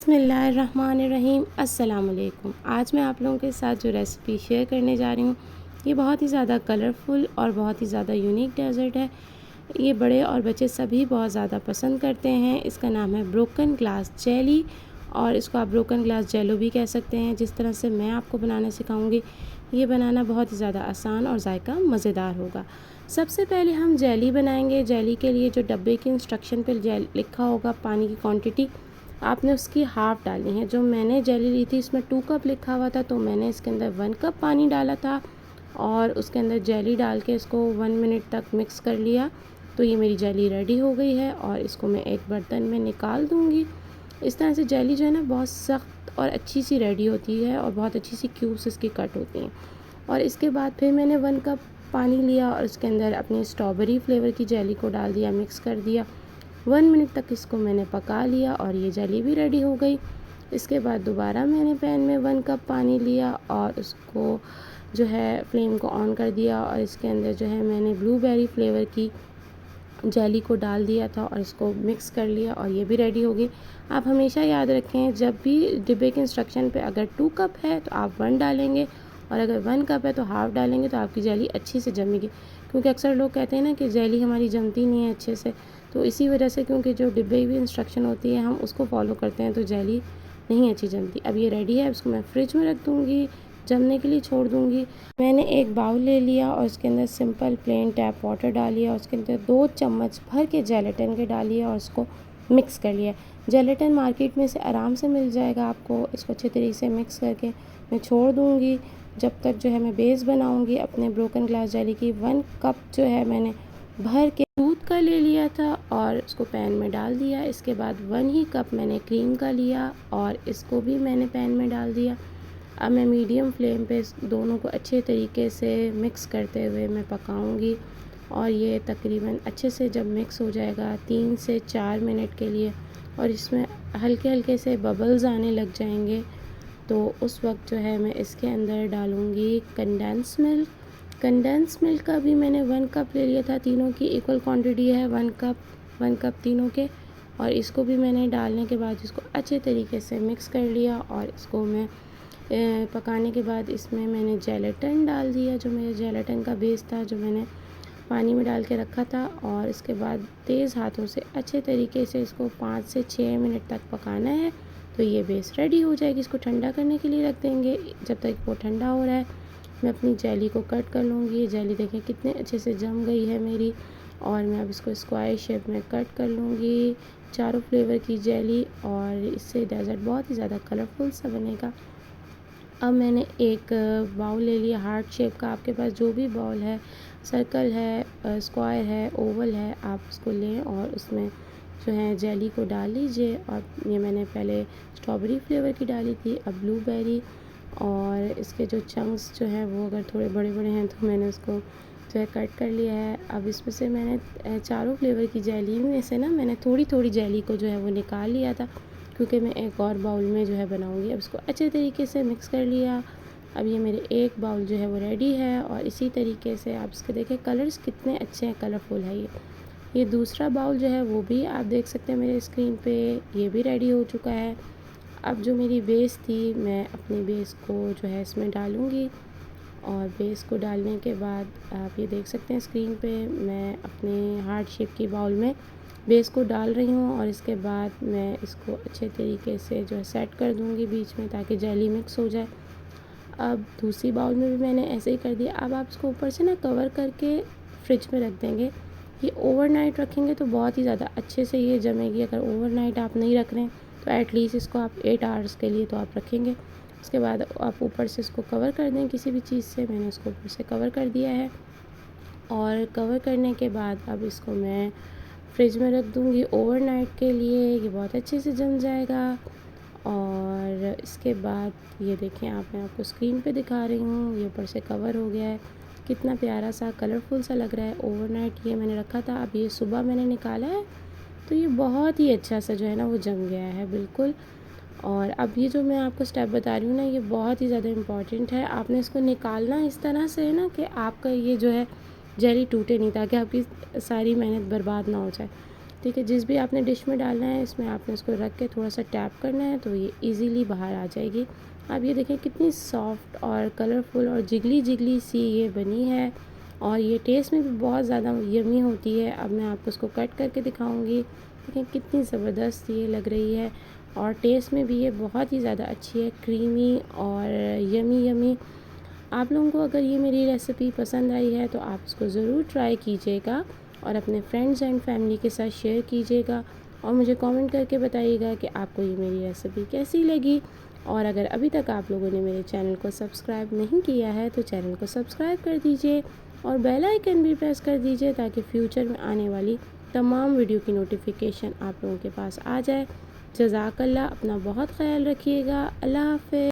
बिस्मिल्लाहिर्रहमानिर्रहीम। अस्सलाम वालेकुम। आज मैं आप लोगों के साथ जो रेसिपी शेयर करने जा रही हूँ, ये बहुत ही ज़्यादा कलरफुल और बहुत ही ज़्यादा यूनिक डेज़र्ट है। ये बड़े और बच्चे सभी बहुत ज़्यादा पसंद करते हैं। इसका नाम है ब्रोकन ग्लास जेली और इसको आप ब्रोकन ग्लास जेलो भी कह सकते हैं। जिस तरह से मैं आपको बनाना सिखाऊंगी, ये बनाना बहुत ही ज़्यादा आसान और जायका मज़ेदार होगा। सबसे पहले हम जेली बनाएंगे। जेली के लिए जो डब्बे की इंस्ट्रक्शन पर लिखा होगा पानी की क्वांटिटी, आपने उसकी हाफ़ डालनी है। जो मैंने जेली ली थी इसमें 2 कप लिखा हुआ था, तो मैंने इसके अंदर 1 कप पानी डाला था और उसके अंदर जेली डाल के इसको 1 मिनट तक मिक्स कर लिया। तो ये मेरी जेली रेडी हो गई है और इसको मैं एक बर्तन में निकाल दूँगी। इस तरह से जेली जो है ना बहुत सख्त और अच्छी सी रेडी होती है और बहुत अच्छी सी क्यूब्स इसकी कट होती हैं। और इसके बाद फिर मैंने 1 कप पानी लिया और इसके अंदर अपनी स्ट्रॉबेरी फ्लेवर की जेली को डाल दिया, मिक्स कर दिया। 1 मिनट तक इसको मैंने पका लिया और ये जेली भी रेडी हो गई। इसके बाद दोबारा मैंने पैन में 1 कप पानी लिया और उसको जो है फ्लेम को ऑन कर दिया और इसके अंदर जो है मैंने ब्लूबेरी फ्लेवर की जेली को डाल दिया था और इसको मिक्स कर लिया और ये भी रेडी हो गई। आप हमेशा याद रखें, जब भी डिब्बे के इंस्ट्रक्शन पे अगर 2 कप है तो आप 1 डालेंगे और अगर 1 कप है तो हाफ़ डालेंगे, तो आपकी जेली अच्छी से जमेगी। क्योंकि अक्सर लोग कहते हैं ना कि जेली हमारी जमती नहीं है अच्छे से, तो इसी वजह से, क्योंकि जो डिब्बे की इंस्ट्रक्शन होती है हम उसको फॉलो करते हैं तो जेली नहीं अच्छी जमती। अब ये रेडी है, इसको मैं फ्रिज में रख दूँगी, जमने के लिए छोड़ दूँगी। मैंने एक बाउल ले लिया और उसके अंदर सिंपल प्लेन टैप वाटर डालिए और उसके अंदर 2 चम्मच भर के जेलेटिन के डालिए और उसको मिक्स कर लिया। जेलेटिन मार्केट में से आराम से मिल जाएगा आपको। इसको अच्छे तरीके से मिक्स करके मैं छोड़ दूँगी जब तक जो है मैं बेस बनाऊँगी अपने ब्रोकन ग्लास जेली की। 1 कप जो है मैंने भर के दूध का ले लिया था और उसको पैन में डाल दिया। इसके बाद 1 ही कप मैंने क्रीम का लिया और इसको भी मैंने पैन में डाल दिया। अब मैं मीडियम फ्लेम पे इस दोनों को अच्छे तरीके से मिक्स करते हुए मैं पकाऊंगी और ये तकरीबन अच्छे से जब मिक्स हो जाएगा 3 से 4 मिनट के लिए और इसमें हल्के हल्के से बबल्स आने लग जाएंगे, तो उस वक्त जो है मैं इसके अंदर डालूँगी कंडेंस मिल्क। कंडेंस मिल्क का भी मैंने 1 कप ले लिया था, तीनों की इक्वल क्वांटिटी है, 1 कप तीनों के। और इसको भी मैंने डालने के बाद इसको अच्छे तरीके से मिक्स कर लिया और इसको मैं पकाने के बाद इसमें मैंने जेलेटिन डाल दिया, जो मेरे जेलेटिन का बेस था जो मैंने पानी में डाल के रखा था। और इसके बाद तेज़ हाथों से अच्छे तरीके से इसको 5 से 6 मिनट तक पकाना है, तो ये बेस रेडी हो जाएगी। इसको ठंडा करने के लिए रख देंगे। जब तक वो ठंडा हो रहा है मैं अपनी जेली को कट कर लूँगी। ये जेली देखें कितने अच्छे से जम गई है मेरी और मैं अब इसको स्क्वायर शेप में कट कर लूँगी, चारों फ्लेवर की जेली, और इससे डेज़र्ट बहुत ही ज़्यादा कलरफुल सा बनेगा। अब मैंने एक बाउल ले लिया हार्ट शेप का। आपके पास जो भी बाउल है, सर्कल है, स्क्वायर है, ओवल है, आप उसको लें और उसमें जो है जेली को डाल लीजिए। और ये मैंने पहले स्ट्रॉबेरी फ्लेवर की डाली थी, अब ब्लूबेरी। और इसके जो चंक्स जो हैं वो अगर थोड़े बड़े बड़े हैं तो मैंने उसको जो है कट कर लिया है। अब इसमें से मैंने चारों फ्लेवर की जेली में से ना मैंने थोड़ी थोड़ी जेली को जो है वो निकाल लिया था, क्योंकि मैं एक और बाउल में जो है बनाऊंगी। अब इसको अच्छे तरीके से मिक्स कर लिया। अब ये मेरे एक बाउल जो है वो रेडी है और इसी तरीके से आप इसके देखें कलर्स कितने अच्छे हैं, कलरफुल है ये दूसरा बाउल जो है वो भी आप देख सकते हैं मेरे स्क्रीन पे, ये भी रेडी हो चुका है। अब जो मेरी बेस थी, मैं अपनी बेस को जो है इसमें डालूँगी और बेस को डालने के बाद आप ये देख सकते हैं स्क्रीन पे, मैं अपने हार्ट शेप की बाउल में बेस को डाल रही हूँ और इसके बाद मैं इसको अच्छे तरीके से जो है सेट कर दूँगी बीच में, ताकि जेली मिक्स हो जाए। अब दूसरी बाउल में भी मैंने ऐसे ही कर दिया। अब आप इसको ऊपर से ना कवर करके फ्रिज में रख देंगे। ये ओवरनाइट रखेंगे तो बहुत ही ज़्यादा अच्छे से ये जमेगी। अगर ओवरनाइट आप नहीं रख रहे हैं तो एटलीस्ट इसको आप 8 आवर्स के लिए तो आप रखेंगे। उसके बाद आप ऊपर से इसको कवर कर दें किसी भी चीज़ से। मैंने इसको ऊपर से कवर कर दिया है और कवर करने के बाद अब इसको मैं फ्रिज में रख दूँगी ओवरनाइट के लिए। ये बहुत अच्छे से जम जाएगा। और इसके बाद ये देखें आप, मैं आपको स्क्रीन पे दिखा रही हूँ, ये ऊपर से कवर हो गया है, कितना प्यारा सा कलरफुल सा लग रहा है। ओवरनाइट ये मैंने रखा था, अब ये सुबह मैंने निकाला है, तो ये बहुत ही अच्छा सा जो है ना वो जम गया है बिल्कुल। और अब ये जो मैं आपको स्टेप बता रही हूँ ना, ये बहुत ही ज़्यादा इम्पॉर्टेंट है। आपने इसको निकालना इस तरह से है ना कि आपका ये जो है जेली टूटे नहीं, ताकि आपकी सारी मेहनत बर्बाद ना हो जाए। ठीक है। जिस भी आपने डिश में डालना है इसमें आपने इसको रख के थोड़ा सा टैप करना है तो ये इजीली बाहर आ जाएगी। आप ये देखें कितनी सॉफ्ट और कलरफुल और जिगली जिगली सी ये बनी है और ये टेस्ट में भी बहुत ज़्यादा यमी होती है। अब मैं आपको इसको कट करके दिखाऊंगी। देखें कितनी ज़बरदस्त ये लग रही है और टेस्ट में भी ये बहुत ही ज़्यादा अच्छी है, क्रीमी और यमी यमी। आप लोगों को अगर ये मेरी रेसिपी पसंद आई है तो आप इसको ज़रूर ट्राई कीजिएगा और अपने फ्रेंड्स एंड फैमिली के साथ शेयर कीजिएगा और मुझे कमेंट करके बताइएगा कि आपको ये मेरी रेसिपी कैसी लगी। और अगर अभी तक आप लोगों ने मेरे चैनल को सब्सक्राइब नहीं किया है तो चैनल को सब्सक्राइब कर दीजिए और बेल आइकन भी प्रेस कर दीजिए ताकि फ्यूचर में आने वाली तमाम वीडियो की नोटिफिकेशन आप लोगों के पास आ जाए। जज़ाकल्लाह, अपना बहुत ख्याल रखिएगा। अल्लाह हाफ़िज़।